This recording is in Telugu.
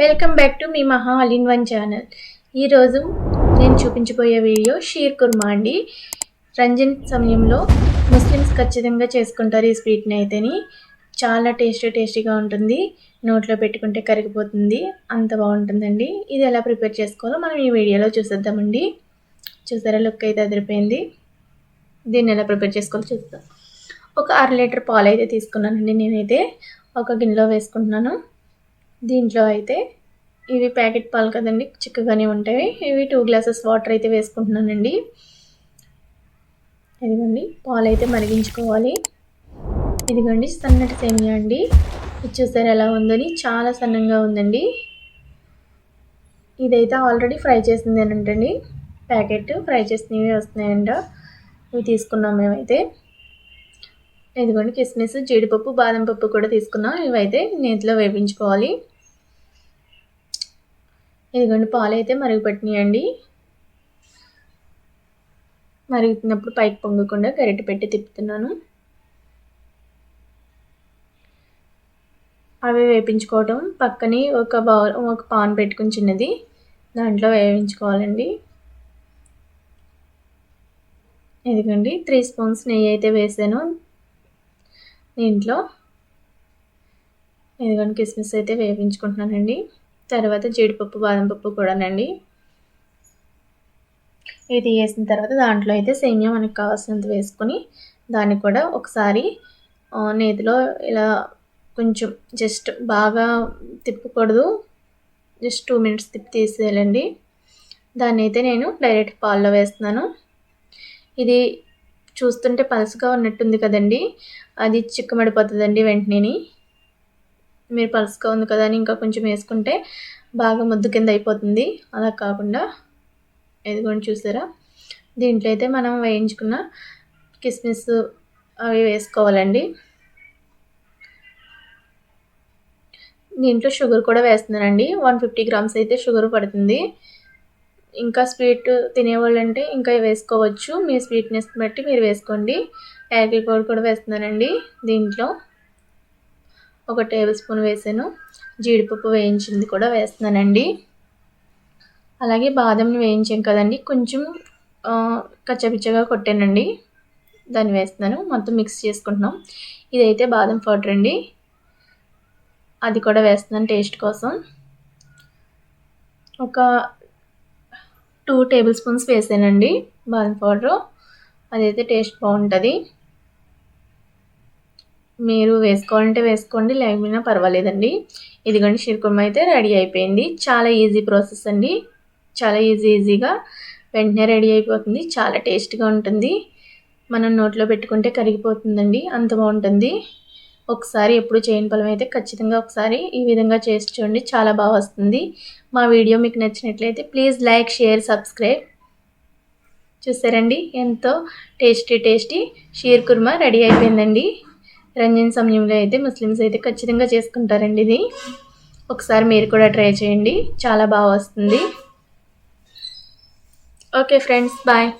వెల్కమ్ బ్యాక్ టు మీ మహా ఆల్ ఇన్ వన్ ఛానల్. ఈరోజు నేను చూపించబోయే వీడియో షీర్ కుర్మా అండి. రంజాన్ సమయంలో ముస్లిమ్స్ ఖచ్చితంగా చేసుకుంటారు ఈ స్వీట్ని. అయితేని చాలా టేస్టీగా ఉంటుంది. నోట్లో పెట్టుకుంటే కరిగిపోతుంది, అంత బాగుంటుందండి. ఇది ఎలా ప్రిపేర్ చేసుకోవాలో మనం ఈ వీడియోలో చూసేద్దామండి. చూసారా, లుక్ అయితే అదిరిపోయింది. దీన్ని ఎలా ప్రిపేర్ చేసుకోవాలో చూద్దాం. ఒక 1/2 లీటర్ పాలు అయితే తీసుకున్నానండి. నేనైతే ఒక గిన్నెలో వేసుకుంటున్నాను. దీంట్లో అయితే ఇవి ప్యాకెట్ పాలు కదండి, చిక్కగానే ఉంటాయి. ఇవి 2 గ్లాసెస్ వాటర్ అయితే వేసుకుంటున్నానండి. ఇదిగోండి, పాలు అయితే మరిగించుకోవాలి. ఇదిగోండి సన్నటి సేమియా అండి. ఇది చూసారు ఎలా ఉందని, చాలా సన్నంగా ఉందండి. ఇదైతే ఆల్రెడీ ఫ్రై చేసిందేనంటండి. ప్యాకెట్ ఫ్రై చేసినవి వస్తున్నాయంట, ఇవి తీసుకున్నాం మేమైతే. ఇదిగోండి కిస్మిస్, జీడిపప్పు, బాదం పప్పు కూడా తీసుకున్నాం. ఇవైతే నేతిలో వేపించుకోవాలి. ఇదిగోండి పాలు అయితే మరుగుపట్టినాయండి. మరుగుతున్నప్పుడు పైకి పొంగకుండా గరిటె పెట్టి తిప్పుతున్నాను. అవి వేపించుకోవటం పక్కనే ఒక పాన్ పెట్టుకుని చిన్నది, దాంట్లో వేయించుకోవాలండి. ఇదిగోండి 3 స్పూన్స్ నెయ్యి అయితే వేసాను దీంట్లో. ఇదిగోండి కిస్మిస్ అయితే వేయించుకుంటున్నానండి. తర్వాత జీడిపప్పు, బాదం పప్పు కూడానండి. ఇది వేసిన తర్వాత దాంట్లో అయితే సేమియా మనకు కావాల్సినంత వేసుకొని దాన్ని కూడా ఒకసారి నేతిలో ఇలా కొంచెం జస్ట్ బాగా తిప్పకూడదు, జస్ట్ 2 మినిట్స్ తిప్పి తీసేయాలండి. దాన్ని అయితే నేను డైరెక్ట్ పాల్లో వేస్తున్నాను. ఇది చూస్తుంటే పలుసుగా ఉన్నట్టుంది కదండి, అది చిక్కమడిపోతుందండి వెంటనే. మీరు పలుసుగా ఉంది కదా అని ఇంకా కొంచెం వేసుకుంటే బాగా ముద్దు కింద అయిపోతుంది. అలా కాకుండా ఇదిగోండి చూసారా, దీంట్లో అయితే మనం వేయించుకున్న కిస్మిస్ అవి వేసుకోవాలండి. దీంట్లో షుగర్ కూడా వేస్తున్నానండి. 150 గ్రామ్స్ అయితే షుగర్ పడుతుంది. ఇంకా స్వీట్ తినేవాళ్ళు అంటే ఇంకా వేసుకోవచ్చు, మీ స్వీట్నెస్ బట్టి మీరు వేసుకోండి. యాలకుల పౌడర్ కూడా వేస్తున్నానండి. దీంట్లో 1 టేబుల్ స్పూన్ వేసాను. జీడిపప్పు వేయించింది కూడా వేస్తున్నానండి. అలాగే బాదంని వేయించాం కదండి, కొంచెం కచ్చపిచ్చగా కొట్టానండి, దాన్ని వేస్తున్నాను. మొత్తం మిక్స్ చేసుకుంటున్నాం. ఇదైతే బాదం పౌడర్ అండి, అది కూడా వేస్తున్నాను టేస్ట్ కోసం. ఒక 2 టేబుల్ స్పూన్స్ వేసానండి బాదం పౌడరు, అదైతే టేస్ట్ బాగుంటుంది. మీరు వేసుకోవాలంటే వేసుకోండి, లేకపోయినా పర్వాలేదండి. ఇదిగోండి షీర్ కుర్మా అయితే రెడీ అయిపోయింది. చాలా ఈజీ ప్రాసెస్ అండి, చాలా ఈజీగా వెంటనే రెడీ అయిపోతుంది. చాలా టేస్ట్గా ఉంటుంది. మనం నోట్లో పెట్టుకుంటే కరిగిపోతుందండి, అంత బాగుంటుంది. ఒకసారి ఎప్పుడు చేయని ఫలం అయితే ఖచ్చితంగా ఒకసారి ఈ విధంగా చేసి చూడండి, చాలా బాగా వస్తుంది. మా వీడియో మీకు నచ్చినట్లయితే ప్లీజ్ లైక్, షేర్, సబ్స్క్రైబ్. చూసారండి, ఎంతో టేస్టీ షీర్ కుర్మా రెడీ అయిపోయిందండి. రంజాన్ సమయంలో అయితే ముస్లిమ్స్ అయితే ఖచ్చితంగా చేసుకుంటారండి. ఇది ఒకసారి మీరు కూడా ట్రై చేయండి, చాలా బాగా వస్తుంది. Okay friends, bye.